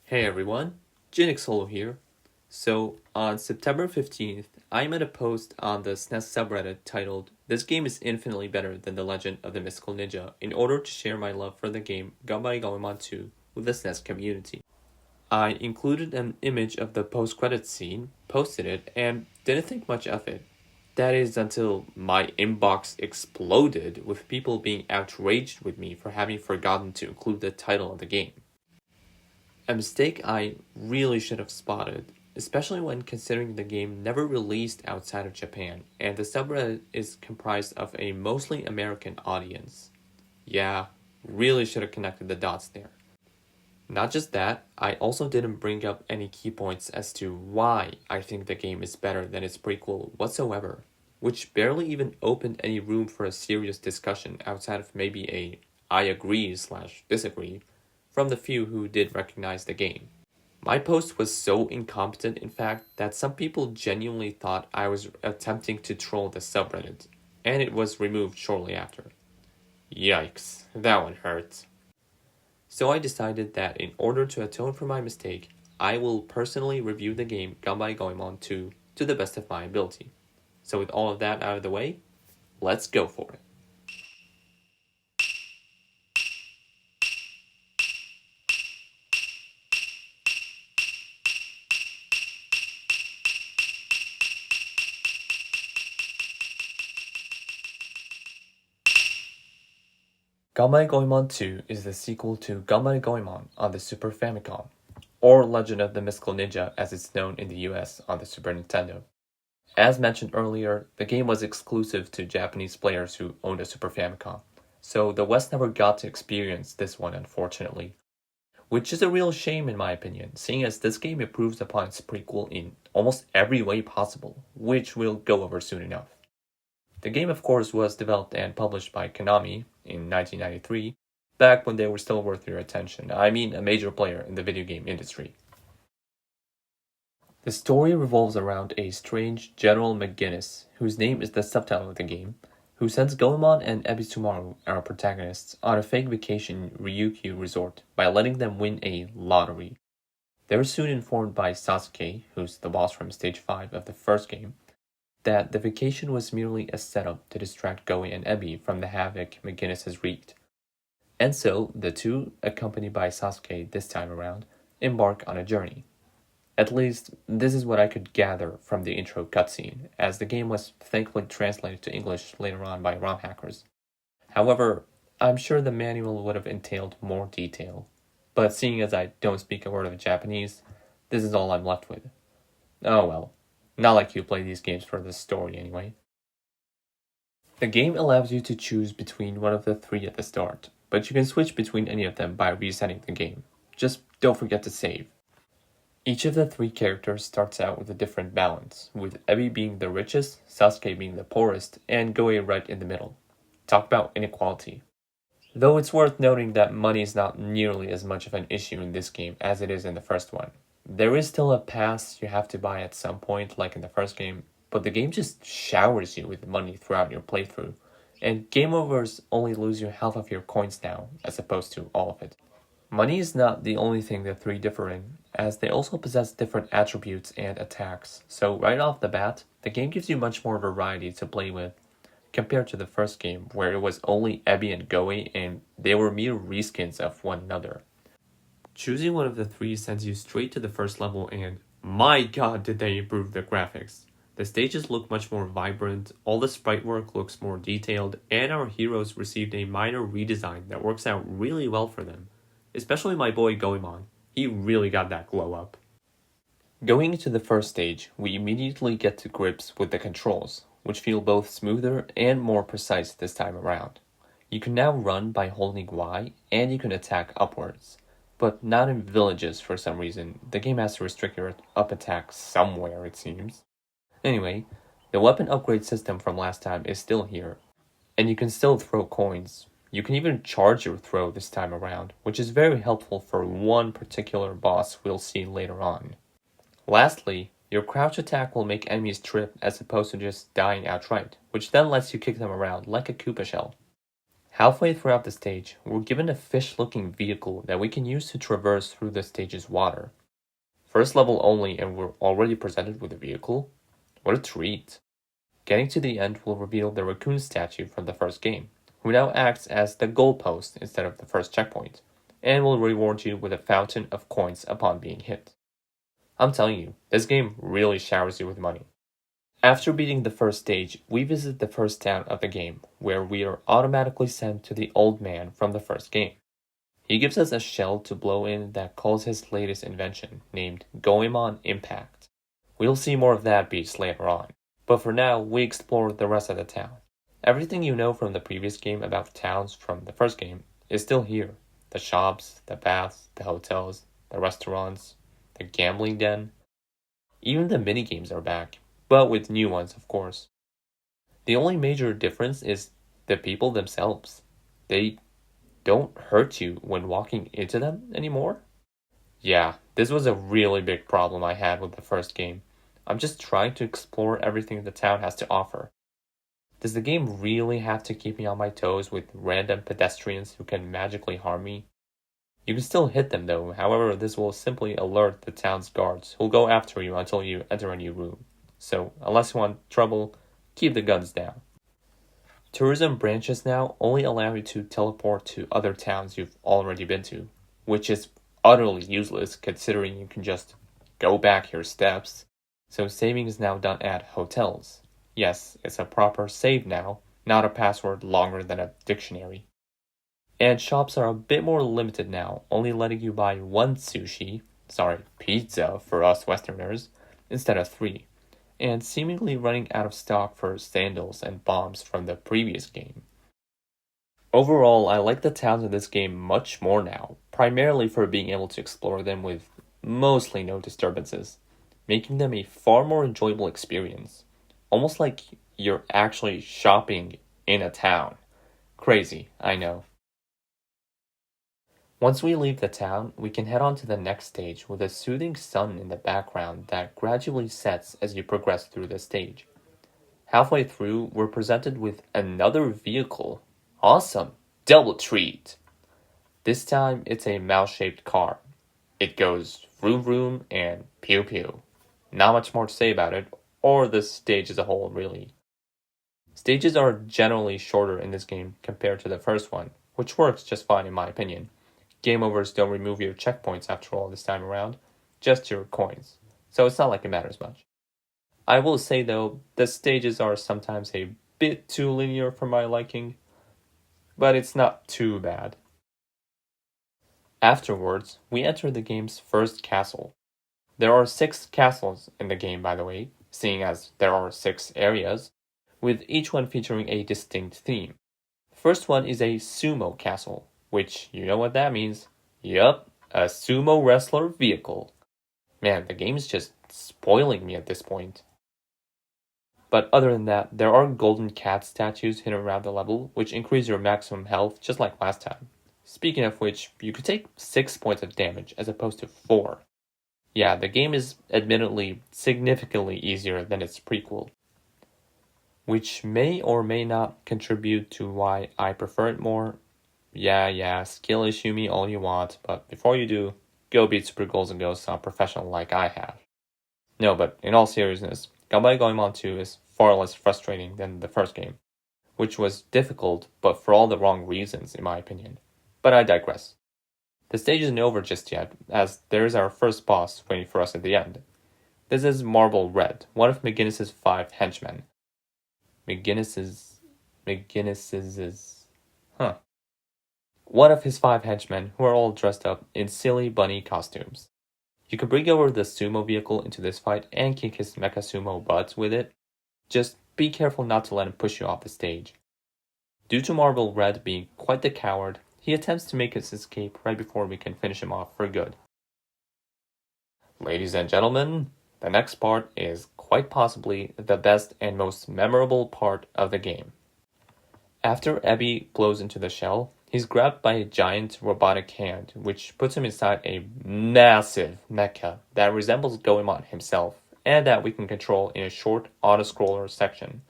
Hey everyone, Jinx Solo here. So, on September 15th, I made a post on the SNES subreddit titled, "This game is infinitely better than The Legend of the Mystical Ninja," in order to share my love for the game Ganbare Goemon 2 with the SNES community. I included an image of the post-credits scene, posted it, and didn't think much of it. That is until my inbox exploded with people being outraged with me for having forgotten to include the title of the game. A mistake I really should have spotted, especially when considering the game never released outside of Japan, and the subreddit is comprised of a mostly American audience. Yeah, really should have connected the dots there. Not just that, I also didn't bring up any key points as to why I think the game is better than its prequel whatsoever, which barely even opened any room for a serious discussion outside of maybe a "I agree/disagree" from the few who did recognize the game. My post was so incompetent, in fact, that some people genuinely thought I was attempting to troll the subreddit, and it was removed shortly after. Yikes, that one hurt. So I decided that in order to atone for my mistake, I will personally review the game Ganbare Goemon 2 to the best of my ability. So with all of that out of the way, let's go for it. Ganbare Goemon 2 is the sequel to Ganbare Goemon on the Super Famicom, or Legend of the Mystical Ninja as it's known in the US on the Super Nintendo. As mentioned earlier, the game was exclusive to Japanese players who owned a Super Famicom, so the West never got to experience this one unfortunately. Which is a real shame in my opinion, seeing as this game improves upon its prequel in almost every way possible, which we'll go over soon enough. The game of course was developed and published by Konami in 1993, back when they were still worth your attention. I mean a major player in the video game industry. The story revolves around a strange General McGinnis, whose name is the subtitle of the game, who sends Goemon and Ebisumaru, our protagonists, on a fake vacation Ryukyu resort by letting them win a lottery. They were soon informed by Sasuke, who's the boss from stage 5 of the first game, that the vacation was merely a setup to distract Goe and Ebi from the havoc McGinnis has wreaked. And so, the two, accompanied by Sasuke this time around, embark on a journey. At least, this is what I could gather from the intro cutscene, as the game was thankfully translated to English later on by ROM hackers. However, I'm sure the manual would have entailed more detail, but seeing as I don't speak a word of Japanese, this is all I'm left with. Oh well, not like you play these games for the story anyway. The game allows you to choose between one of the three at the start, but you can switch between any of them by resetting the game. Just don't forget to save. Each of the three characters starts out with a different balance, with Ebi being the richest, Sasuke being the poorest, and Goe right in the middle. Talk about inequality. Though it's worth noting that money is not nearly as much of an issue in this game as it is in the first one. There is still a pass you have to buy at some point, like in the first game, but the game just showers you with money throughout your playthrough, and game overs only lose you half of your coins now, as opposed to all of it. Money is not the only thing the three differ in, as they also possess different attributes and attacks, so right off the bat, the game gives you much more variety to play with, compared to the first game where it was only Ebi and Goe and they were mere reskins of one another. Choosing one of the three sends you straight to the first level and my god did they improve the graphics. The stages look much more vibrant, all the sprite work looks more detailed, and our heroes received a minor redesign that works out really well for them. Especially my boy Goemon, he really got that glow up. Going into the first stage, we immediately get to grips with the controls, which feel both smoother and more precise this time around. You can now run by holding Y, and you can attack upwards. But not in villages for some reason. The game has to restrict your up attack somewhere, it seems. Anyway, the weapon upgrade system from last time is still here, and you can still throw coins. You can even charge your throw this time around, which is very helpful for one particular boss we'll see later on. Lastly, your crouch attack will make enemies trip as opposed to just dying outright, which then lets you kick them around like a Koopa shell. Halfway throughout the stage, we're given a fish-looking vehicle that we can use to traverse through the stage's water. First level only and we're already presented with a vehicle? What a treat. Getting to the end will reveal the raccoon statue from the first game, who now acts as the goalpost instead of the first checkpoint, and will reward you with a fountain of coins upon being hit. I'm telling you, this game really showers you with money. After beating the first stage, we visit the first town of the game, where we are automatically sent to the old man from the first game. He gives us a shell to blow in that calls his latest invention, named Goemon Impact. We'll see more of that beast later on, but for now, we explore the rest of the town. Everything you know from the previous game about towns from the first game is still here. The shops, the baths, the hotels, the restaurants, the gambling den. Even the minigames are back, but with new ones, of course. The only major difference is the people themselves. They don't hurt you when walking into them anymore? Yeah, this was a really big problem I had with the first game. I'm just trying to explore everything the town has to offer. Does the game really have to keep me on my toes with random pedestrians who can magically harm me? You can still hit them though, however this will simply alert the town's guards who'll go after you until you enter a new room. So, unless you want trouble, keep the guns down. Tourism branches now only allow you to teleport to other towns you've already been to, which is utterly useless considering you can just go back your steps. So saving is now done at hotels. Yes, it's a proper save now, not a password longer than a dictionary. And shops are a bit more limited now, only letting you buy one pizza for us Westerners, instead of 3. And seemingly running out of stock for sandals and bombs from the previous game. Overall, I like the towns in this game much more now, primarily for being able to explore them with mostly no disturbances, making them a far more enjoyable experience. Almost like you're actually shopping in a town. Crazy, I know. Once we leave the town, we can head on to the next stage with a soothing sun in the background that gradually sets as you progress through the stage. Halfway through, we're presented with another vehicle. Awesome! Double treat! This time, it's a mouse-shaped car. It goes vroom vroom and pew pew. Not much more to say about it, or the stage as a whole, really. Stages are generally shorter in this game compared to the first one, which works just fine in my opinion. Game overs don't remove your checkpoints after all this time around, just your coins, so it's not like it matters much. I will say though, the stages are sometimes a bit too linear for my liking, but it's not too bad. Afterwards, we enter the game's first castle. There are 6 castles in the game, by the way, seeing as there are 6 areas, with each one featuring a distinct theme. The first one is a sumo castle, which, you know what that means. Yup, a sumo wrestler vehicle. Man, the game is just spoiling me at this point. But other than that, there are golden cat statues hidden around the level, which increase your maximum health just like last time. Speaking of which, you could take 6 points of damage as opposed to 4. Yeah, the game is admittedly significantly easier than its prequel, which may or may not contribute to why I prefer it more. Yeah, skill issue me all you want, but before you do, go beat Super Goals and Ghosts on professional like I have. No, but in all seriousness, Ganbare Goemon 2 is far less frustrating than the first game, which was difficult, but for all the wrong reasons in my opinion. But I digress. The stage isn't over just yet, as there is our first boss waiting for us at the end. This is Marble Red, one of McGinnis's 5 henchmen. One of his 5 henchmen who are all dressed up in silly bunny costumes. You can bring over the sumo vehicle into this fight and kick his mecha sumo butt with it. Just be careful not to let him push you off the stage. Due to Marble Red being quite the coward, he attempts to make his escape right before we can finish him off for good. Ladies and gentlemen, the next part is quite possibly the best and most memorable part of the game. After Ebby blows into the shell, he's grabbed by a giant robotic hand, which puts him inside a massive mecha that resembles Goemon himself, and that we can control in a short auto-scroller section.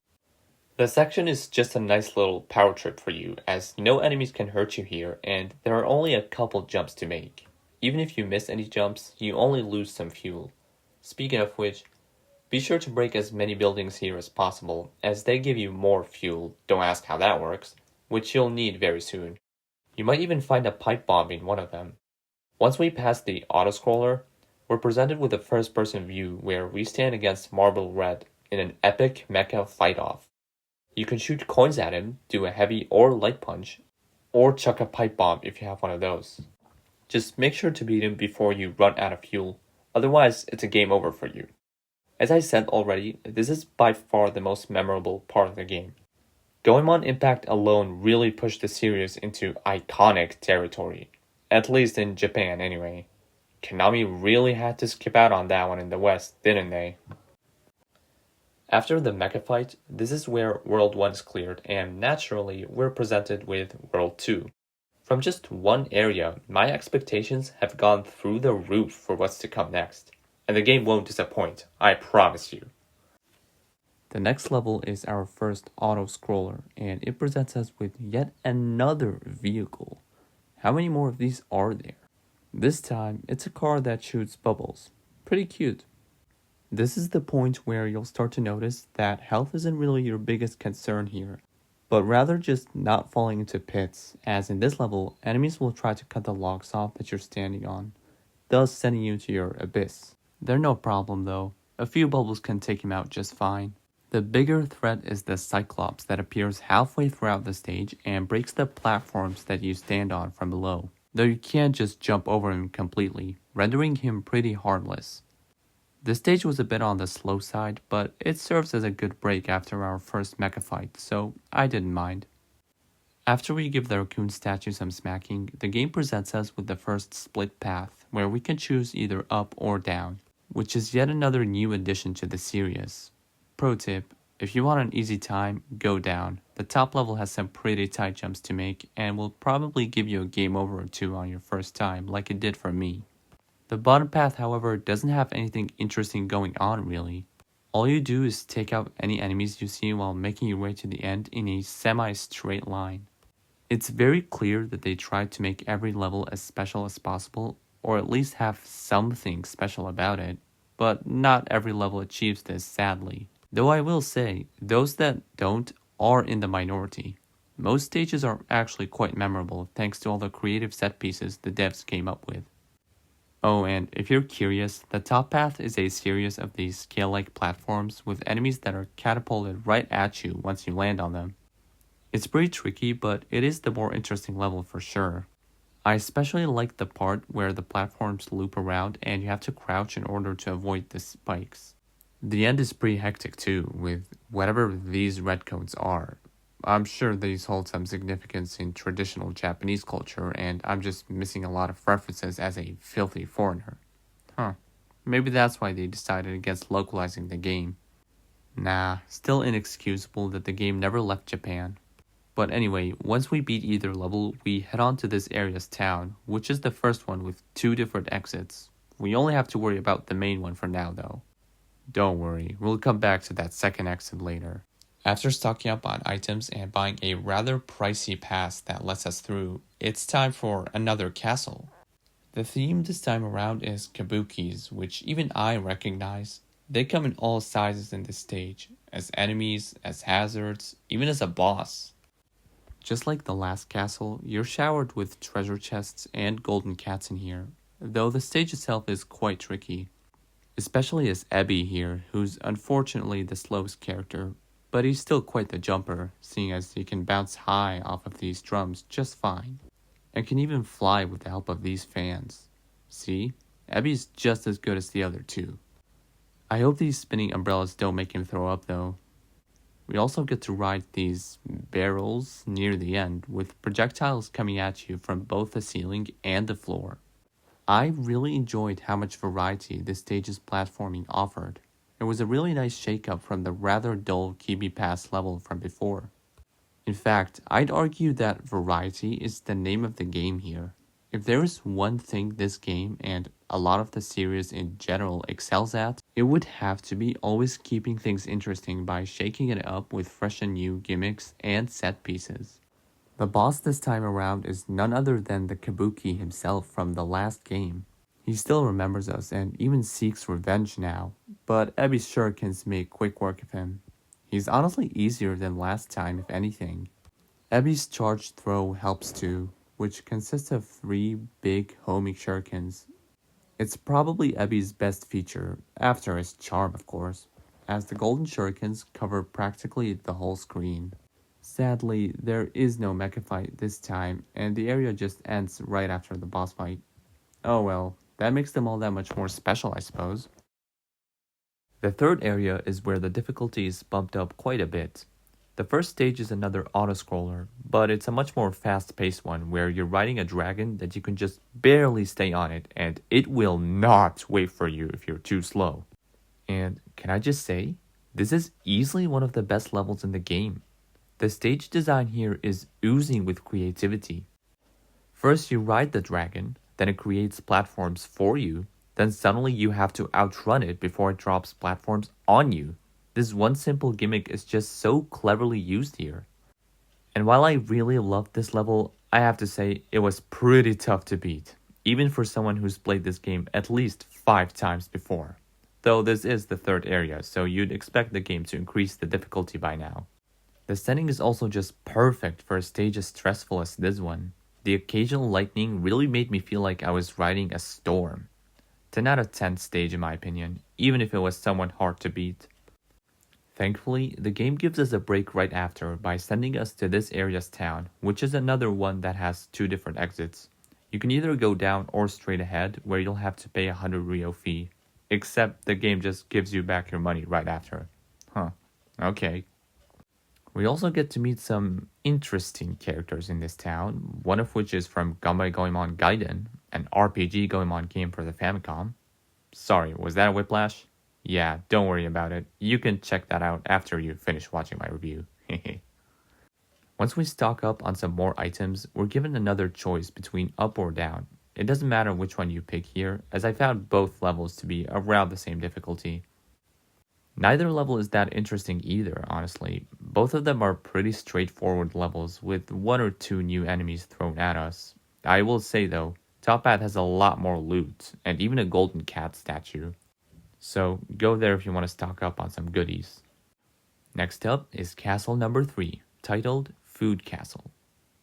The section is just a nice little power trip for you, as no enemies can hurt you here, and there are only a couple jumps to make. Even if you miss any jumps, you only lose some fuel. Speaking of which, be sure to break as many buildings here as possible, as they give you more fuel, don't ask how that works, which you'll need very soon. You might even find a pipe bomb in one of them. Once we pass the autoscroller, we're presented with a first-person view where we stand against Marble Red in an epic mecha fight-off. You can shoot coins at him, do a heavy or light punch, or chuck a pipe bomb if you have one of those. Just make sure to beat him before you run out of fuel, otherwise it's a game over for you. As I said already, this is by far the most memorable part of the game. Goemon Impact alone really pushed the series into iconic territory, at least in Japan anyway. Konami really had to skip out on that one in the West, didn't they? After the mecha fight, this is where World 1 is cleared, and naturally, we're presented with World 2. From just one area, my expectations have gone through the roof for what's to come next. And the game won't disappoint, I promise you. The next level is our first auto-scroller, and it presents us with yet another vehicle. How many more of these are there? This time, it's a car that shoots bubbles. Pretty cute. This is the point where you'll start to notice that health isn't really your biggest concern here, but rather just not falling into pits, as in this level, enemies will try to cut the logs off that you're standing on, thus sending you to your abyss. They're no problem though, a few bubbles can take him out just fine. The bigger threat is the Cyclops that appears halfway throughout the stage and breaks the platforms that you stand on from below, though you can't just jump over him completely, rendering him pretty harmless. This stage was a bit on the slow side, but it serves as a good break after our first mecha fight, so I didn't mind. After we give the raccoon statue some smacking, the game presents us with the first split path, where we can choose either up or down, which is yet another new addition to the series. Pro tip, if you want an easy time, go down. The top level has some pretty tight jumps to make, and will probably give you a game over or two on your first time, like it did for me. The bottom path, however, doesn't have anything interesting going on really. All you do is take out any enemies you see while making your way to the end in a semi-straight line. It's very clear that they tried to make every level as special as possible, or at least have something special about it, but not every level achieves this, sadly. Though I will say, those that don't are in the minority. Most stages are actually quite memorable thanks to all the creative set pieces the devs came up with. Oh, and if you're curious, the top path is a series of these scale-like platforms with enemies that are catapulted right at you once you land on them. It's pretty tricky, but it is the more interesting level for sure. I especially like the part where the platforms loop around and you have to crouch in order to avoid the spikes. The end is pretty hectic too, with whatever these red cones are. I'm sure these hold some significance in traditional Japanese culture, and I'm just missing a lot of references as a filthy foreigner. Maybe that's why they decided against localizing the game. Nah, still inexcusable that the game never left Japan. But anyway, once we beat either level, we head on to this area's town, which is the first one with 2 different exits. We only have to worry about the main one for now though. Don't worry, we'll come back to that second exit later. After stocking up on items and buying a rather pricey pass that lets us through, it's time for another castle. The theme this time around is kabukis, which even I recognize. They come in all sizes in this stage, as enemies, as hazards, even as a boss. Just like the last castle, you're showered with treasure chests and golden cats in here, though the stage itself is quite tricky. Especially as Ebby here, who's unfortunately the slowest character, but he's still quite the jumper, seeing as he can bounce high off of these drums just fine, and can even fly with the help of these fans. See? Ebby's just as good as the other two. I hope these spinning umbrellas don't make him throw up though. We also get to ride these barrels near the end, with projectiles coming at you from both the ceiling and the floor. I really enjoyed how much variety this stage's platforming offered. It was a really nice shake-up from the rather dull Kibi Pass level from before. In fact, I'd argue that variety is the name of the game here. If there is one thing this game and a lot of the series in general excels at, it would have to be always keeping things interesting by shaking it up with fresh and new gimmicks and set pieces. The boss this time around is none other than the Kabuki himself from the last game. He still remembers us and even seeks revenge now, but Ebi's shurikens make quick work of him. He's honestly easier than last time if anything. Ebi's charged throw helps too, which consists of 3 big homing shurikens. It's probably Ebi's best feature, after his charm of course, as the golden shurikens cover practically the whole screen. Sadly, there is no mecha fight this time, and the area just ends right after the boss fight. Oh well, that makes them all that much more special, I suppose. The third area is where the difficulty is bumped up quite a bit. The first stage is another auto-scroller, but it's a much more fast-paced one where you're riding a dragon that you can just barely stay on it, and it will not wait for you if you're too slow. And can I just say, this is easily one of the best levels in the game. The stage design here is oozing with creativity. First you ride the dragon, then it creates platforms for you, then suddenly you have to outrun it before it drops platforms on you. This one simple gimmick is just so cleverly used here. And while I really loved this level, I have to say it was pretty tough to beat, even for someone who's played this game at least 5 times before. Though this is the third area, so you'd expect the game to increase the difficulty by now. The setting is also just perfect for a stage as stressful as this one. The occasional lightning really made me feel like I was riding a storm. 10 out of 10 stage in my opinion, even if it was somewhat hard to beat. Thankfully, the game gives us a break right after by sending us to this area's town, which is another one that has 2 different exits. You can either go down or straight ahead, where you'll have to pay a 100 Rio fee. Except the game just gives you back your money right after. Huh, okay. We also get to meet some interesting characters in this town, one of which is from Ganbare Goemon Gaiden, an RPG Goemon game for the Famicom. Sorry, was that a whiplash? Yeah, don't worry about it. You can check that out after you finish watching my review. Once we stock up on some more items, we're given another choice between up or down. It doesn't matter which one you pick here, as I found both levels to be around the same difficulty. Neither level is that interesting either, honestly. Both of them are pretty straightforward levels with 1 or 2 new enemies thrown at us. I will say though, Top Hat has a lot more loot, and even a golden cat statue. So go there if you want to stock up on some goodies. Next up is Castle number 3, titled Food Castle.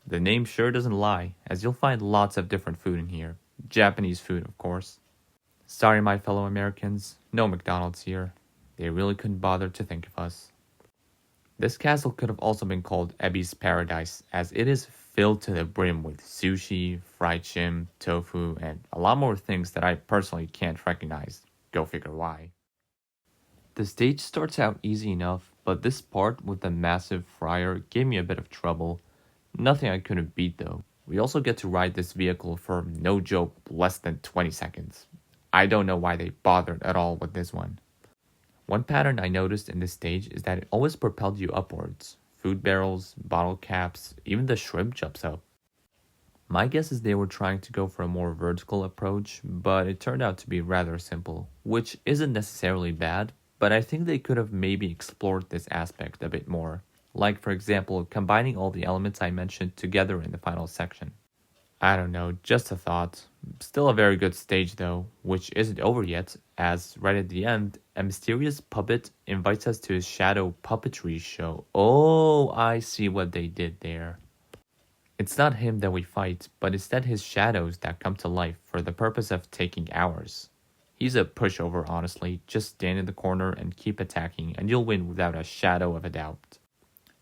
The name sure doesn't lie, as you'll find lots of different food in here. Japanese food, of course. Sorry my fellow Americans, no McDonald's here. They really couldn't bother to think of us. This castle could have also been called Ebi's Paradise, as it is filled to the brim with sushi, fried shrimp, tofu, and a lot more things that I personally can't recognize. Go figure why. The stage starts out easy enough, but this part with the massive fryer gave me a bit of trouble. Nothing I couldn't beat though. We also get to ride this vehicle for, no joke, less than 20 seconds. I don't know why they bothered at all with this one. One pattern I noticed in this stage is that it always propelled you upwards. Food barrels, bottle caps, even the shrimp jumps up. My guess is they were trying to go for a more vertical approach, but it turned out to be rather simple, which isn't necessarily bad, but I think they could have maybe explored this aspect a bit more. Like for example, combining all the elements I mentioned together in the final section. I don't know, just a thought. Still a very good stage though, which isn't over yet, as right at the end, a mysterious puppet invites us to his shadow puppetry show. Oh, I see what they did there. It's not him that we fight, but instead his shadows that come to life for the purpose of taking ours. He's a pushover honestly, just stand in the corner and keep attacking and you'll win without a shadow of a doubt.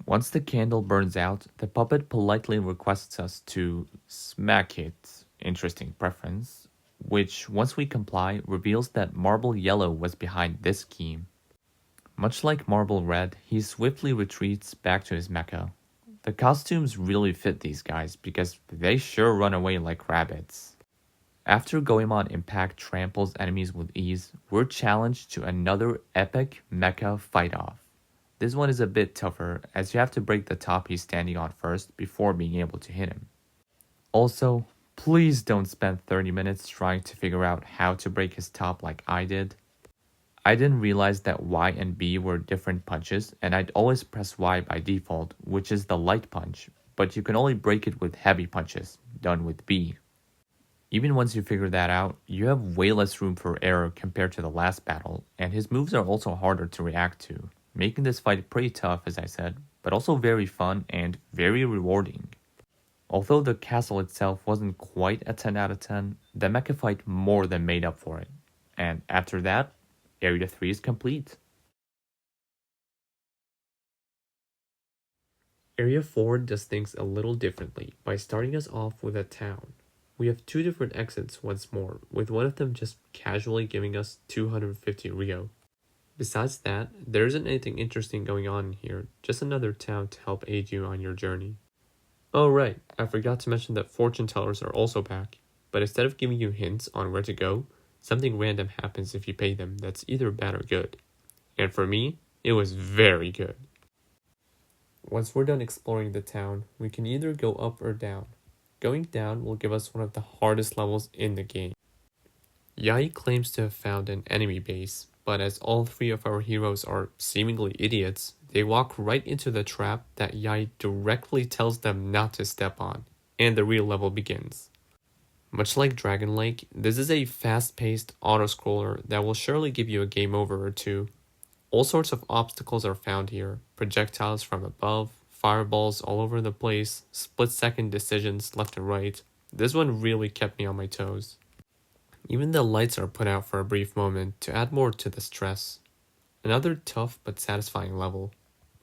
Once the candle burns out, the puppet politely requests us to smack it, interesting preference, which once we comply reveals that Marble Yellow was behind this scheme. Much like Marble Red, he swiftly retreats back to his mecha. The costumes really fit these guys because they sure run away like rabbits. After Goemon Impact tramples enemies with ease, we're challenged to another epic mecha fight-off. This one is a bit tougher, as you have to break the top he's standing on first before being able to hit him. Also, Please don't spend 30 minutes trying to figure out how to break his top like I did. I didn't realize that Y and B were different punches, and I'd always press Y by default, which is the light punch, but you can only break it with heavy punches, done with B. Even once you figure that out, you have way less room for error compared to the last battle, and his moves are also harder to react to, making this fight pretty tough, as I said, but also very fun and very rewarding. Although the castle itself wasn't quite a 10 out of 10, the mecha fight more than made up for it. And after that, Area 3 is complete. Area 4 does things a little differently by starting us off with a town. We have two different exits once more, with one of them just casually giving us 250 Rio. Besides that, there isn't anything interesting going on in here, just another town to help aid you on your journey. Oh right, I forgot to mention that fortune tellers are also back, but instead of giving you hints on where to go, something random happens if you pay them that's either bad or good. And for me, it was very good. Once we're done exploring the town, we can either go up or down. Going down will give us one of the hardest levels in the game. Yai claims to have found an enemy base, but as all three of our heroes are seemingly idiots, they walk right into the trap that Yai directly tells them not to step on, and the real level begins. Much like Dragon Lake, this is a fast-paced auto-scroller that will surely give you a game over or two. All sorts of obstacles are found here, projectiles from above, fireballs all over the place, split-second decisions left and right. This one really kept me on my toes. Even the lights are put out for a brief moment to add more to the stress. Another tough but satisfying level.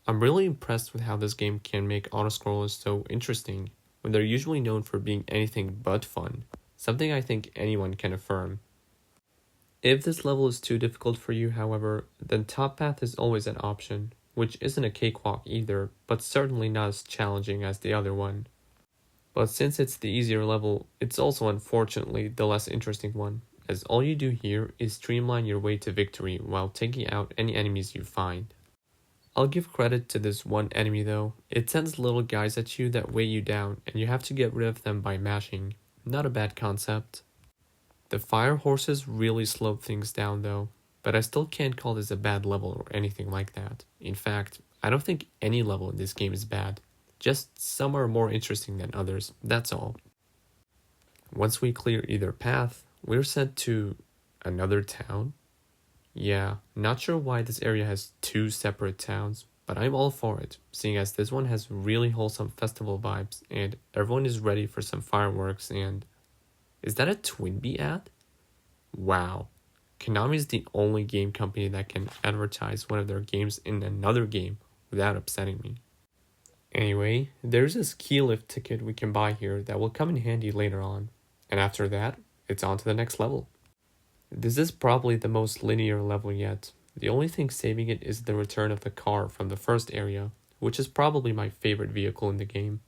I'm really impressed with how this game can make autoscrollers so interesting, when they're usually known for being anything but fun, something I think anyone can affirm. If this level is too difficult for you, however, then Top Path is always an option, which isn't a cakewalk either, but certainly not as challenging as the other one. But since it's the easier level, it's also unfortunately the less interesting one, as all you do here is streamline your way to victory while taking out any enemies you find. I'll give credit to this one enemy though. It sends little guys at you that weigh you down, and you have to get rid of them by mashing. Not a bad concept. The fire horses really slowed things down though, but I still can't call this a bad level or anything like that. In fact, I don't think any level in this game is bad. Just some are more interesting than others, that's all. Once we clear either path, we're sent to another town. Yeah, not sure why this area has two separate towns, but I'm all for it, seeing as this one has really wholesome festival vibes and everyone is ready for some fireworks and... Is that a Twinbee ad? Wow. Konami is the only game company that can advertise one of their games in another game without upsetting me. Anyway, there's a ski lift ticket we can buy here that will come in handy later on, and after that, it's on to the next level. This is probably the most linear level yet. The only thing saving it is the return of the car from the first area, which is probably my favorite vehicle in the game.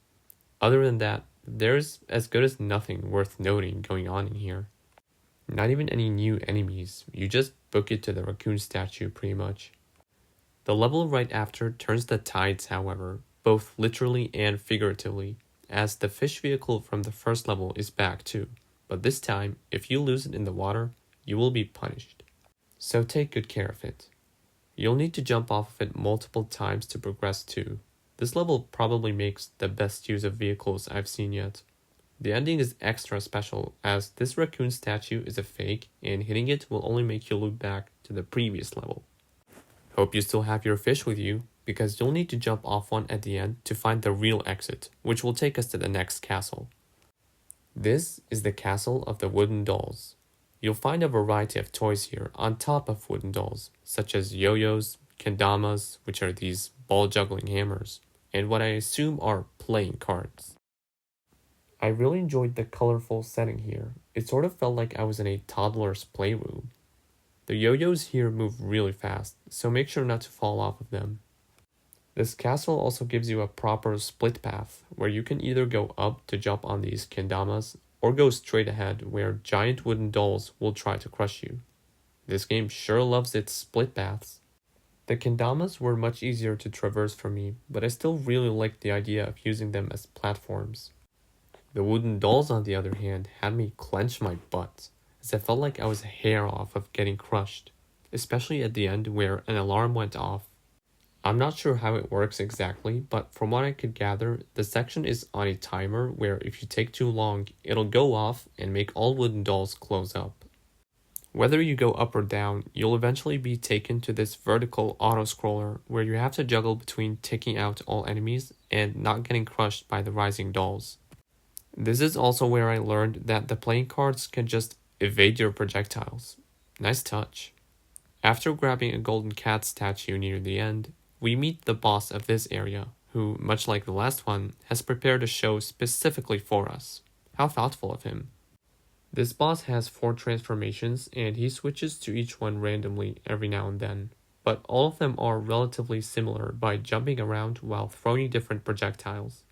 Other than that, there's as good as nothing worth noting going on in here. Not even any new enemies, you just book it to the raccoon statue pretty much. The level right after turns the tides, however, both literally and figuratively, as the fish vehicle from the first level is back too, but this time, if you lose it in the water, you will be punished. So take good care of it. You'll need to jump off of it multiple times to progress too. This level probably makes the best use of vehicles I've seen yet. The ending is extra special as this raccoon statue is a fake and hitting it will only make you loop back to the previous level. Hope you still have your fish with you, because you'll need to jump off one at the end to find the real exit, which will take us to the next castle. This is the castle of the wooden dolls. You'll find a variety of toys here on top of wooden dolls, such as yo-yos, kendamas, which are these ball-juggling hammers, and what I assume are playing cards. I really enjoyed the colorful setting here. It sort of felt like I was in a toddler's playroom. The yo-yos here move really fast, so make sure not to fall off of them. This castle also gives you a proper split path, where you can either go up to jump on these kendamas, or go straight ahead where giant wooden dolls will try to crush you. This game sure loves its split paths. The kendamas were much easier to traverse for me, but I still really liked the idea of using them as platforms. The wooden dolls, on the other hand, had me clench my butt, as I felt like I was a hair off of getting crushed, especially at the end where an alarm went off. I'm not sure how it works exactly, but from what I could gather, the section is on a timer where if you take too long, it'll go off and make all wooden dolls close up. Whether you go up or down, you'll eventually be taken to this vertical auto-scroller where you have to juggle between taking out all enemies and not getting crushed by the rising dolls. This is also where I learned that the playing cards can just evade your projectiles. Nice touch. After grabbing a golden cat statue near the end, we meet the boss of this area, who, much like the last one, has prepared a show specifically for us. How thoughtful of him. This boss has 4 transformations, and he switches to each one randomly every now and then, but all of them are relatively similar by jumping around while throwing different projectiles.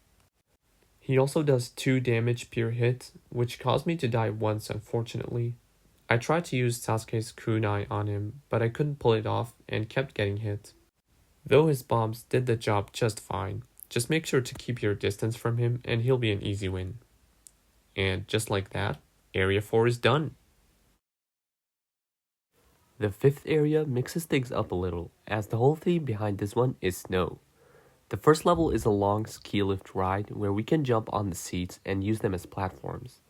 He also does 2 damage per hit, which caused me to die once unfortunately. I tried to use Sasuke's kunai on him, but I couldn't pull it off and kept getting hit. Though his bombs did the job just fine, just make sure to keep your distance from him and he'll be an easy win. And just like that, Area 4 is done. The 5th area mixes things up a little, as the whole theme behind this one is snow. The first level is a long ski lift ride where we can jump on the seats and use them as platforms.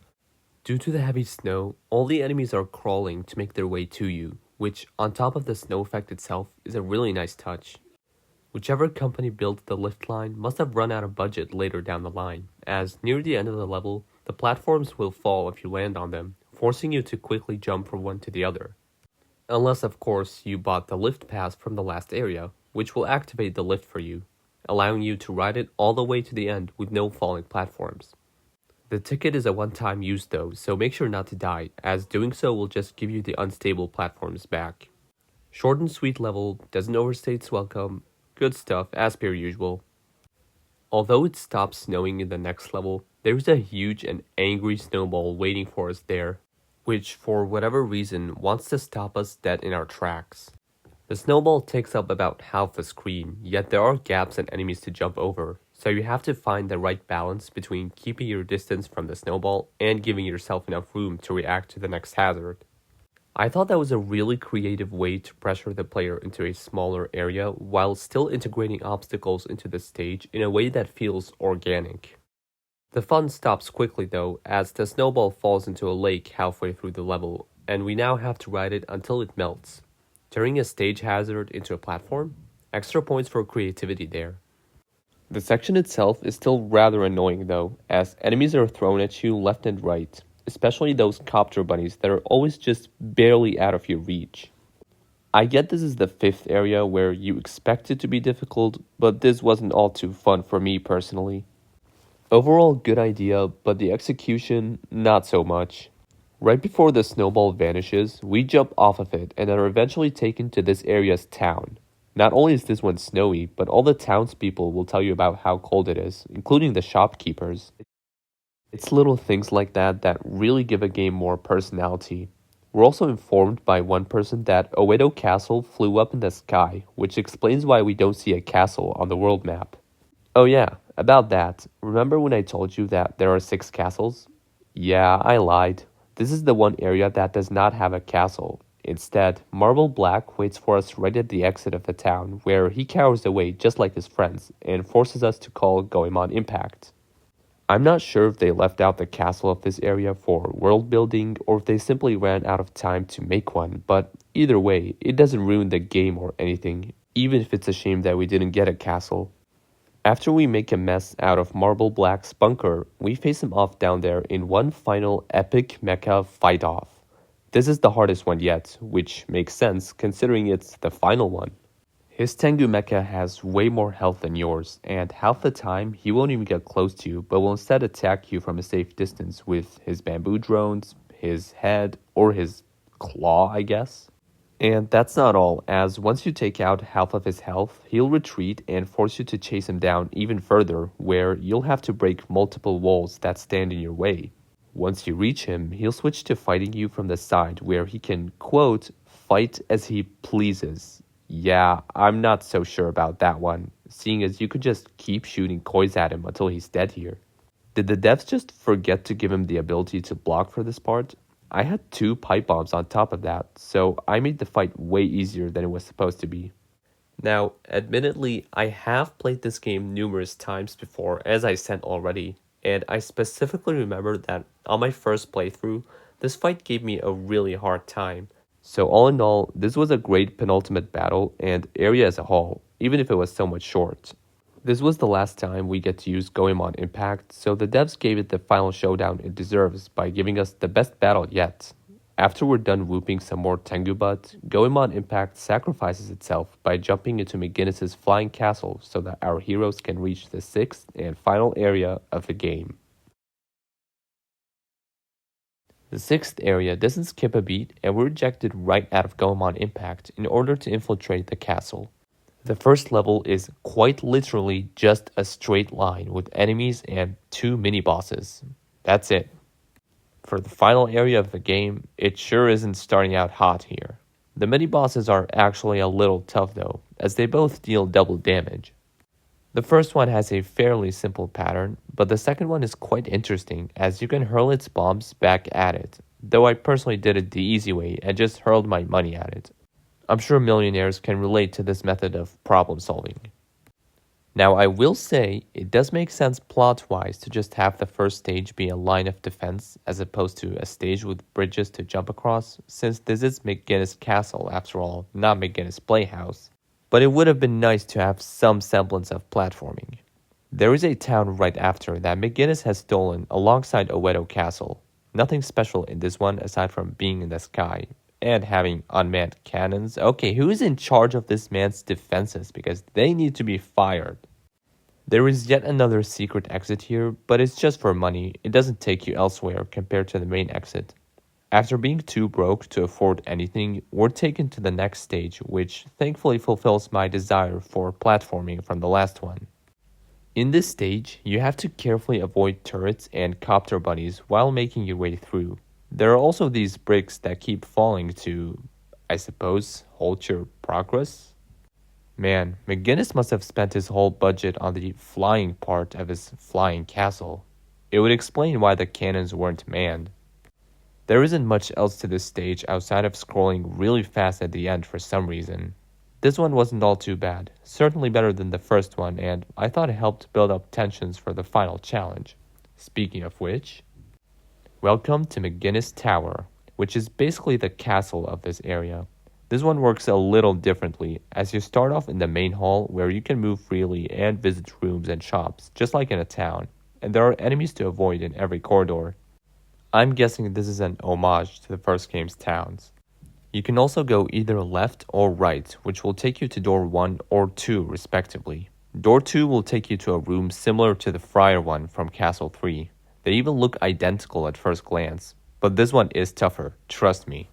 Due to the heavy snow, all the enemies are crawling to make their way to you, which, on top of the snow effect itself, is a really nice touch. Whichever company built the lift line must have run out of budget later down the line, as near the end of the level, the platforms will fall if you land on them, forcing you to quickly jump from one to the other. Unless, of course, you bought the lift pass from the last area, which will activate the lift for you, allowing you to ride it all the way to the end with no falling platforms. The ticket is a one-time use though, so make sure not to die, as doing so will just give you the unstable platforms back. Short and sweet level, doesn't overstay its welcome, good stuff as per usual. Although it stops snowing in the next level, there's a huge and angry snowball waiting for us there, which for whatever reason wants to stop us dead in our tracks. The snowball takes up about half the screen, yet there are gaps and enemies to jump over, so you have to find the right balance between keeping your distance from the snowball and giving yourself enough room to react to the next hazard. I thought that was a really creative way to pressure the player into a smaller area while still integrating obstacles into the stage in a way that feels organic. The fun stops quickly though, as the snowball falls into a lake halfway through the level, and we now have to ride it until it melts. Turning a stage hazard into a platform? Extra points for creativity there. The section itself is still rather annoying though, as enemies are thrown at you left and right, especially those copter bunnies that are always just barely out of your reach. I get this is the 5th area where you expect it to be difficult, but this wasn't all too fun for me personally. Overall good idea, but the execution, not so much. Right before the snowball vanishes, we jump off of it and are eventually taken to this area's town. Not only is this one snowy, but all the townspeople will tell you about how cold it is, including the shopkeepers. It's little things like that really give a game more personality. We're also informed by one person that Oedo Castle flew up in the sky, which explains why we don't see a castle on the world map. Oh yeah, about that, remember when I told you that there are 6 castles? Yeah, I lied. This is the one area that does not have a castle. Instead, Marble Black waits for us right at the exit of the town, where he cowers away just like his friends, and forces us to call Goemon Impact. I'm not sure if they left out the castle of this area for world building or if they simply ran out of time to make one, but either way, it doesn't ruin the game or anything, even if it's a shame that we didn't get a castle. After we make a mess out of Marble Black's bunker, we face him off down there in one final epic mecha fight-off. This is the hardest one yet, which makes sense considering it's the final one. His Tengu mecha has way more health than yours, and half the time he won't even get close to you, but will instead attack you from a safe distance with his bamboo drones, his head, or his claw, I guess. And that's not all, as once you take out half of his health, he'll retreat and force you to chase him down even further, where you'll have to break multiple walls that stand in your way. Once you reach him, he'll switch to fighting you from the side, where he can, quote, fight as he pleases. Yeah, I'm not so sure about that one, seeing as you could just keep shooting kois at him until he's dead here. Did the devs just forget to give him the ability to block for this part? I had 2 pipe bombs on top of that, so I made the fight way easier than it was supposed to be. Now, admittedly, I have played this game numerous times before, as I said already, and I specifically remember that on my first playthrough, this fight gave me a really hard time. So all in all, this was a great penultimate battle and area as a whole, even if it was somewhat short. This was the last time we get to use Goemon Impact, so the devs gave it the final showdown it deserves by giving us the best battle yet. After we're done whooping some more Tengu butt, Goemon Impact sacrifices itself by jumping into McGinnis's flying castle so that our heroes can reach the 6th and final area of the game. The 6th area doesn't skip a beat, and we're ejected right out of Goemon Impact in order to infiltrate the castle. The first level is quite literally just a straight line with enemies and 2 mini-bosses. That's it. For the final area of the game, it sure isn't starting out hot here. The mini-bosses are actually a little tough though, as they both deal double damage. The first one has a fairly simple pattern, but the second one is quite interesting as you can hurl its bombs back at it, though I personally did it the easy way and just hurled my money at it. I'm sure millionaires can relate to this method of problem solving. Now I will say, it does make sense plot-wise to just have the first stage be a line of defense as opposed to a stage with bridges to jump across, since this is McGinnis Castle after all, not McGinnis Playhouse. But it would have been nice to have some semblance of platforming. There is a town right after that McGinnis has stolen alongside Owedo Castle. Nothing special in this one aside from being in the sky and having unmanned cannons. Okay, who is in charge of this man's defenses because they need to be fired. There is yet another secret exit here, but it's just for money. It doesn't take you elsewhere compared to the main exit. After being too broke to afford anything, we're taken to the next stage, which thankfully fulfills my desire for platforming from the last one. In this stage, you have to carefully avoid turrets and copter bunnies while making your way through. There are also these bricks that keep falling to, I suppose, halt your progress? Man, McGinnis must have spent his whole budget on the flying part of his flying castle. It would explain why the cannons weren't manned. There isn't much else to this stage outside of scrolling really fast at the end for some reason. This one wasn't all too bad, certainly better than the first one, and I thought it helped build up tensions for the final challenge. Speaking of which, welcome to McGinnis Tower, which is basically the castle of this area. This one works a little differently, as you start off in the main hall where you can move freely and visit rooms and shops, just like in a town, and there are enemies to avoid in every corridor. I'm guessing this is an homage to the first game's towns. You can also go either left or right, which will take you to door 1 or 2 respectively. Door 2 will take you to a room similar to the Friar one from Castle 3. They even look identical at first glance, but this one is tougher, trust me.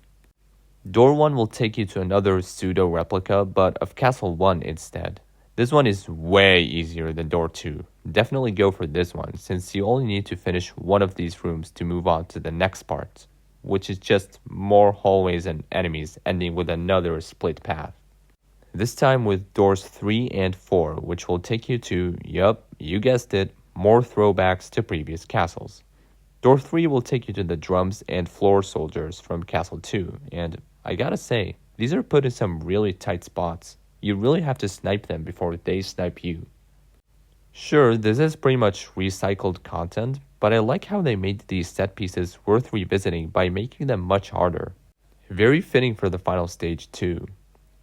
Door 1 will take you to another pseudo-replica, but of Castle 1 instead. This one is way easier than Door 2. Definitely go for this one, since you only need to finish one of these rooms to move on to the next part, which is just more hallways and enemies ending with another split path. This time with doors 3 and 4, which will take you to, yup, you guessed it, more throwbacks to previous castles. Door 3 will take you to the drums and floor soldiers from Castle 2, and I gotta say, these are put in some really tight spots. You really have to snipe them before they snipe you. Sure, this is pretty much recycled content, but I like how they made these set pieces worth revisiting by making them much harder. Very fitting for the final stage too.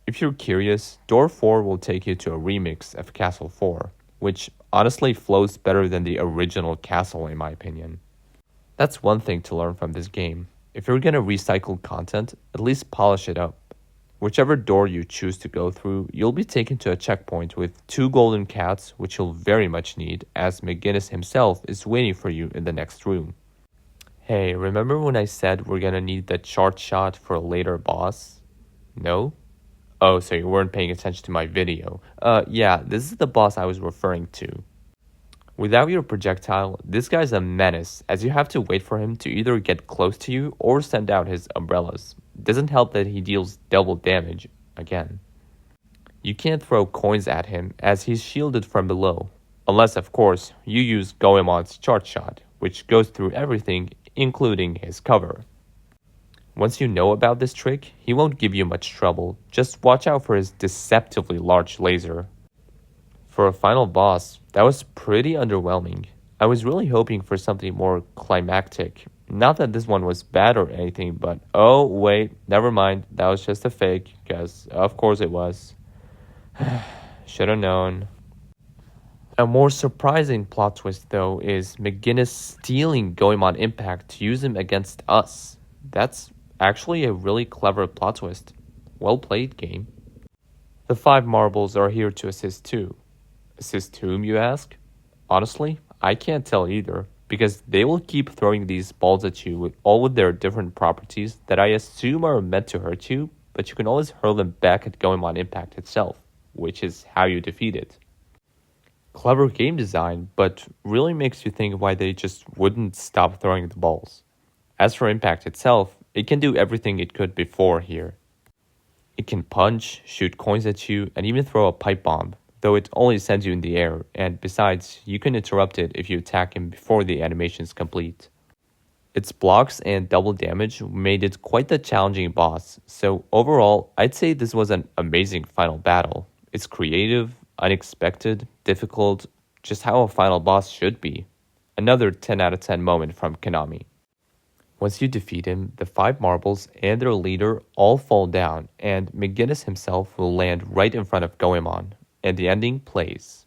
If you're curious, Door 4 will take you to a remix of Castle 4, which honestly flows better than the original castle in my opinion. That's one thing to learn from this game. If you're gonna recycle content, at least polish it up. Whichever door you choose to go through, you'll be taken to a checkpoint with 2 golden cats, which you'll very much need, as McGinnis himself is waiting for you in the next room. Hey, remember when I said we're gonna need the chart shot for a later boss? No? Oh, so you weren't paying attention to my video. Yeah, this is the boss I was referring to. Without your projectile, this guy's a menace, as you have to wait for him to either get close to you or send out his umbrellas. Doesn't help that he deals double damage, again. You can't throw coins at him, as he's shielded from below. Unless, of course, you use Goemon's chart shot, which goes through everything, including his cover. Once you know about this trick, he won't give you much trouble. Just watch out for his deceptively large laser. For a final boss, that was pretty underwhelming. I was really hoping for something more climactic. Not that this one was bad or anything, but oh wait, never mind, that was just a fake, because of course it was. Should have known. A more surprising plot twist, though, is McGinnis stealing Goemon Impact to use him against us. That's actually a really clever plot twist. Well played, game. The 5 marbles are here to assist too. Assist whom, you ask? Honestly, I can't tell either, because they will keep throwing these balls at you with all of their different properties that I assume are meant to hurt you, but you can always hurl them back at Goemon Impact itself, which is how you defeat it. Clever game design, but really makes you think why they just wouldn't stop throwing the balls. As for Impact itself, it can do everything it could before here. It can punch, shoot coins at you, and even throw a pipe bomb, though it only sends you in the air, and besides, you can interrupt it if you attack him before the animation is complete. Its blocks and double damage made it quite the challenging boss, so overall, I'd say this was an amazing final battle. It's creative, unexpected, difficult, just how a final boss should be. Another 10 out of 10 moment from Konami. Once you defeat him, the 5 marbles and their leader all fall down, and McGinnis himself will land right in front of Goemon, and the ending plays.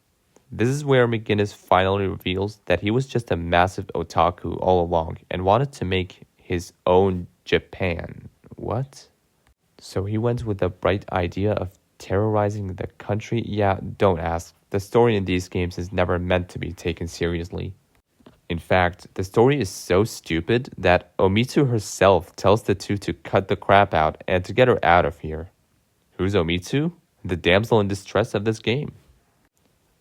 This is where McGinnis finally reveals that he was just a massive otaku all along and wanted to make his own Japan. What? So he went with the bright idea of terrorizing the country? Yeah, don't ask. The story in these games is never meant to be taken seriously. In fact, the story is so stupid that Omitsu herself tells the two to cut the crap out and to get her out of here. Who's Omitsu? The damsel in distress of this game.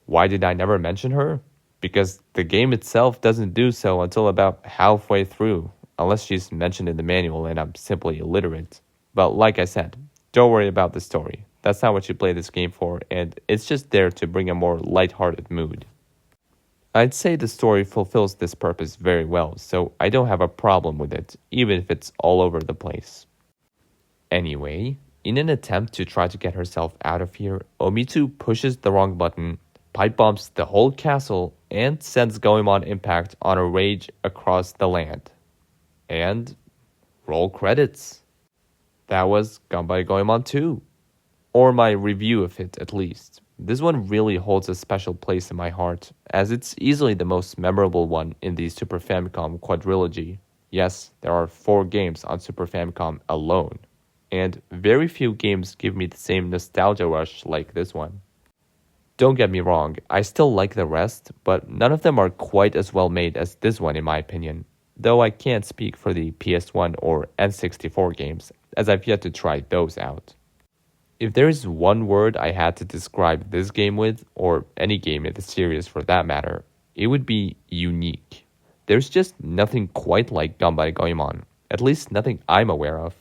Why did I never mention her? Because the game itself doesn't do so until about halfway through, unless she's mentioned in the manual and I'm simply illiterate. But like I said, don't worry about the story. That's not what you play this game for, and it's just there to bring a more lighthearted mood. I'd say the story fulfills this purpose very well, so I don't have a problem with it, even if it's all over the place. Anyway, in an attempt to try to get herself out of here, Omitsu pushes the wrong button, pipe bombs the whole castle, and sends Goemon Impact on a rage across the land. And roll credits. That was Ganbare Goemon 2. Or my review of it, at least. This one really holds a special place in my heart, as it's easily the most memorable one in the Super Famicom quadrilogy. Yes, there are 4 games on Super Famicom alone, and very few games give me the same nostalgia rush like this one. Don't get me wrong, I still like the rest, but none of them are quite as well made as this one in my opinion, though I can't speak for the PS1 or N64 games, as I've yet to try those out. If there is one word I had to describe this game with, or any game in the series for that matter, it would be unique. There's just nothing quite like Ganbare Goemon, at least nothing I'm aware of.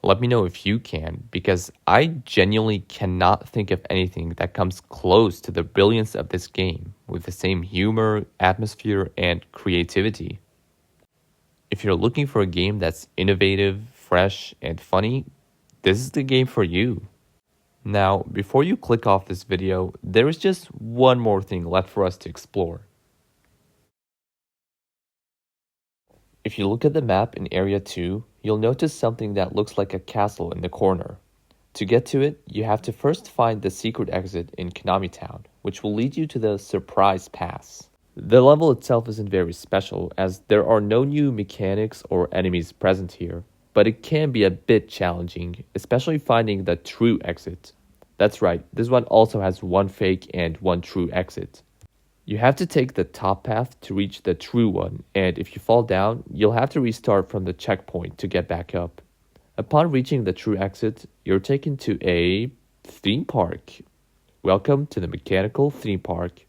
Let me know if you can, because I genuinely cannot think of anything that comes close to the brilliance of this game, with the same humor, atmosphere, and creativity. If you're looking for a game that's innovative, fresh, and funny, this is the game for you. Now, before you click off this video, there is just one more thing left for us to explore. If you look at the map in Area 2, you'll notice something that looks like a castle in the corner. To get to it, you have to first find the secret exit in Konami Town, which will lead you to the Surprise Pass. The level itself isn't very special, as there are no new mechanics or enemies present here, but it can be a bit challenging, especially finding the true exit. That's right, this one also has one fake and one true exit. You have to take the top path to reach the true one, and if you fall down, you'll have to restart from the checkpoint to get back up. Upon reaching the true exit, you're taken to a theme park. Welcome to the Mechanical Theme Park.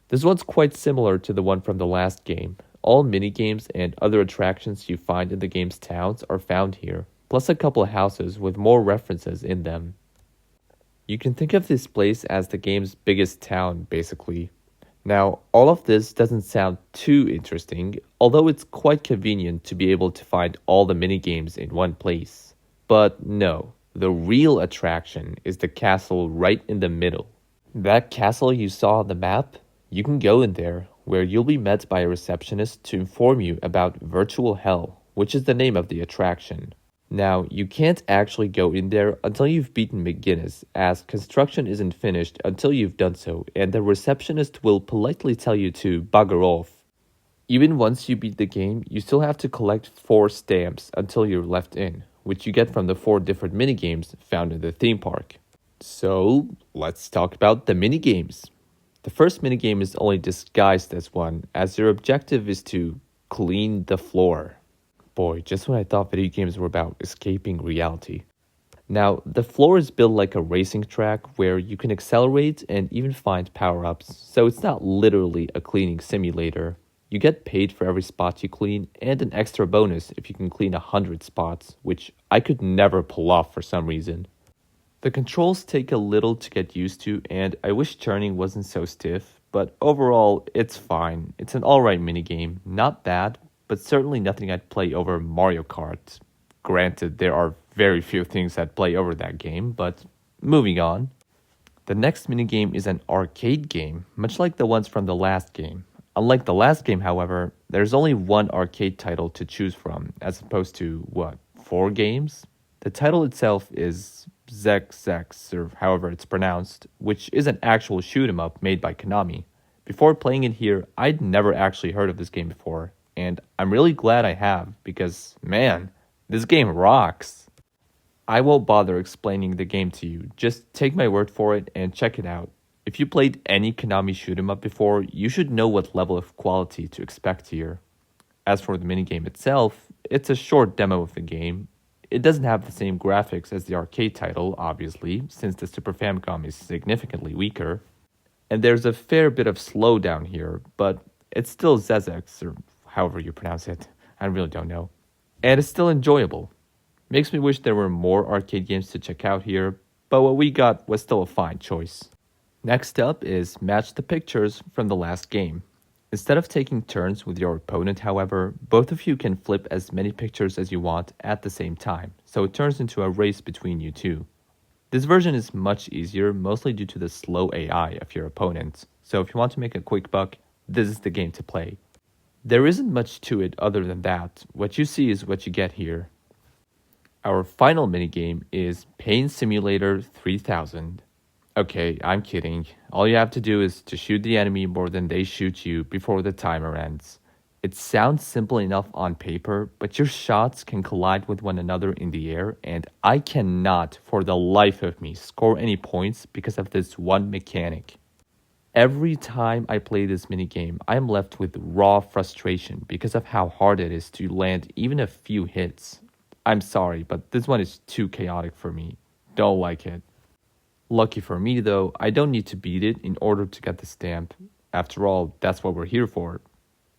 This one's quite similar to the one from the last game. All minigames and other attractions you find in the game's towns are found here, plus a couple of houses with more references in them. You can think of this place as the game's biggest town, basically. Now, all of this doesn't sound too interesting, although it's quite convenient to be able to find all the minigames in one place. But no, the real attraction is the castle right in the middle. That castle you saw on the map, you can go in there, where you'll be met by a receptionist to inform you about Virtual Hell, which is the name of the attraction. Now, you can't actually go in there until you've beaten McGinnis, as construction isn't finished until you've done so, and the receptionist will politely tell you to bugger off. Even once you beat the game, you still have to collect 4 stamps until you're left in, which you get from the 4 different minigames found in the theme park. So, let's talk about the minigames. The first minigame is only disguised as one, as your objective is to clean the floor. Boy, just when I thought video games were about escaping reality. Now, the floor is built like a racing track where you can accelerate and even find power-ups, so it's not literally a cleaning simulator. You get paid for every spot you clean, and an extra bonus if you can clean 100 spots, which I could never pull off for some reason. The controls take a little to get used to, and I wish turning wasn't so stiff, but overall, it's fine. It's an alright minigame, not bad, but certainly nothing I'd play over Mario Kart. Granted, there are very few things I'd play over that game, but moving on. The next minigame is an arcade game, much like the ones from the last game. Unlike the last game, however, there's only one arcade title to choose from, as opposed to, 4 games? The title itself is Zex, or however it's pronounced, which is an actual shoot-'em-up made by Konami. Before playing it here, I'd never actually heard of this game before, and I'm really glad I have, because, man, this game rocks. I won't bother explaining the game to you, just take my word for it and check it out. If you played any Konami shoot-'em-up before, you should know what level of quality to expect here. As for the minigame itself, it's a short demo of the game. It doesn't have the same graphics as the arcade title, obviously, since the Super Famicom is significantly weaker. And there's a fair bit of slowdown here, but it's still Zezex, or however you pronounce it. I really don't know. And it's still enjoyable. Makes me wish there were more arcade games to check out here, but what we got was still a fine choice. Next up is Match the Pictures from the last game. Instead of taking turns with your opponent, however, both of you can flip as many pictures as you want at the same time, so it turns into a race between you two. This version is much easier, mostly due to the slow AI of your opponent, so if you want to make a quick buck, this is the game to play. There isn't much to it other than that. What you see is what you get here. Our final minigame is Pain Simulator 3000. Okay, I'm kidding. All you have to do is to shoot the enemy more than they shoot you before the timer ends. It sounds simple enough on paper, but your shots can collide with one another in the air, and I cannot, for the life of me, score any points because of this one mechanic. Every time I play this minigame, I am left with raw frustration because of how hard it is to land even a few hits. I'm sorry, but this one is too chaotic for me. Don't like it. Lucky for me though, I don't need to beat it in order to get the stamp. After all, that's what we're here for.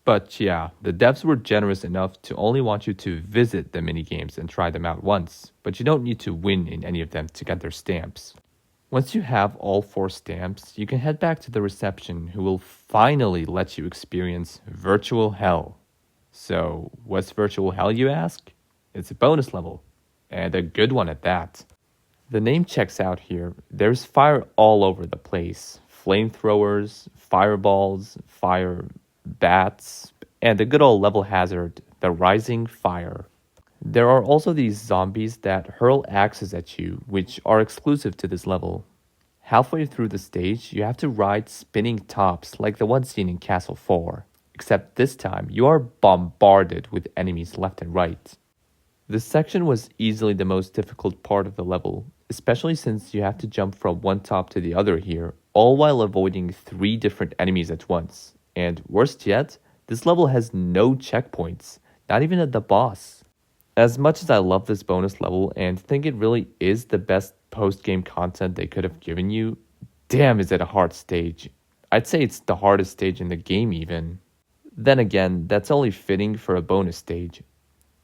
But yeah, the devs were generous enough to only want you to visit the minigames and try them out once, but you don't need to win in any of them to get their stamps. Once you have all 4 stamps, you can head back to the reception who will finally let you experience Virtual Hell. So, what's Virtual Hell, you ask? It's a bonus level, and a good one at that. The name checks out here. There's fire all over the place. Flamethrowers, fireballs, fire bats, and the good old level hazard, the rising fire. There are also these zombies that hurl axes at you, which are exclusive to this level. Halfway through the stage, you have to ride spinning tops like the one seen in Castle 4, except this time you are bombarded with enemies left and right. This section was easily the most difficult part of the level, especially since you have to jump from one top to the other here, all while avoiding 3 different enemies at once. And worst yet, this level has no checkpoints, not even at the boss. As much as I love this bonus level and think it really is the best post-game content they could have given you, damn is it a hard stage. I'd say it's the hardest stage in the game even. Then again, that's only fitting for a bonus stage.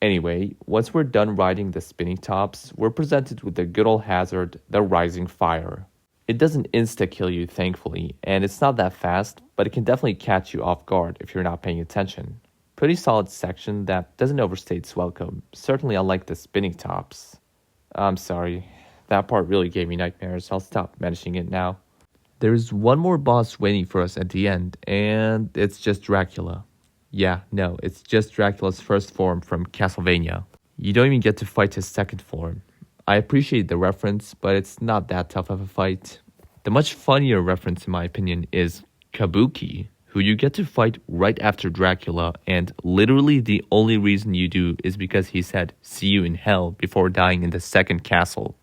Anyway, once we're done riding the spinning tops, we're presented with the good old hazard, the rising fire. It doesn't insta-kill you, thankfully, and it's not that fast, but it can definitely catch you off guard if you're not paying attention. Pretty solid section that doesn't overstay its welcome, certainly unlike the spinning tops. I'm sorry, that part really gave me nightmares. I'll stop mentioning it now. There's one more boss waiting for us at the end, and it's just Dracula. Yeah, no, it's just Dracula's first form from Castlevania. You don't even get to fight his second form. I appreciate the reference, but it's not that tough of a fight. The much funnier reference, in my opinion, is Kabuki, who you get to fight right after Dracula, and literally the only reason you do is because he said, "See you in hell," before dying in the second castle.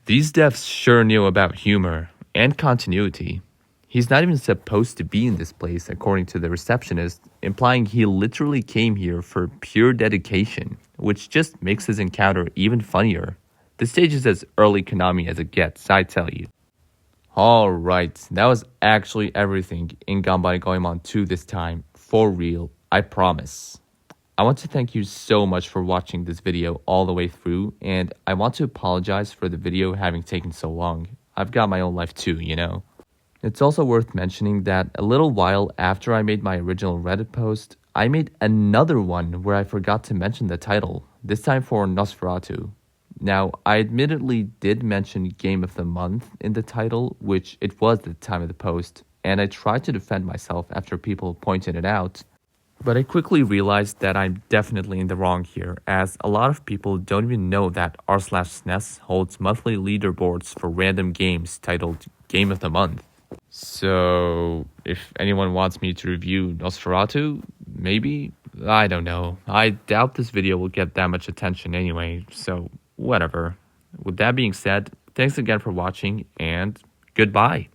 These devs sure knew about humor and continuity. He's not even supposed to be in this place, according to the receptionist, implying he literally came here for pure dedication, which just makes his encounter even funnier. The stage is as early Konami as it gets, I tell you. Alright, that was actually everything in Ganbare Goemon 2 this time, for real, I promise. I want to thank you so much for watching this video all the way through, and I want to apologize for the video having taken so long. I've got my own life too, you know. It's also worth mentioning that a little while after I made my original Reddit post, I made another one where I forgot to mention the title, this time for Nosferatu. Now, I admittedly did mention Game of the Month in the title, which it was at the time of the post, and I tried to defend myself after people pointed it out. But I quickly realized that I'm definitely in the wrong here, as a lot of people don't even know that r/SNES holds monthly leaderboards for random games titled Game of the Month. So, if anyone wants me to review Nosferatu, maybe? I don't know. I doubt this video will get that much attention anyway, so whatever. With that being said, thanks again for watching, and goodbye.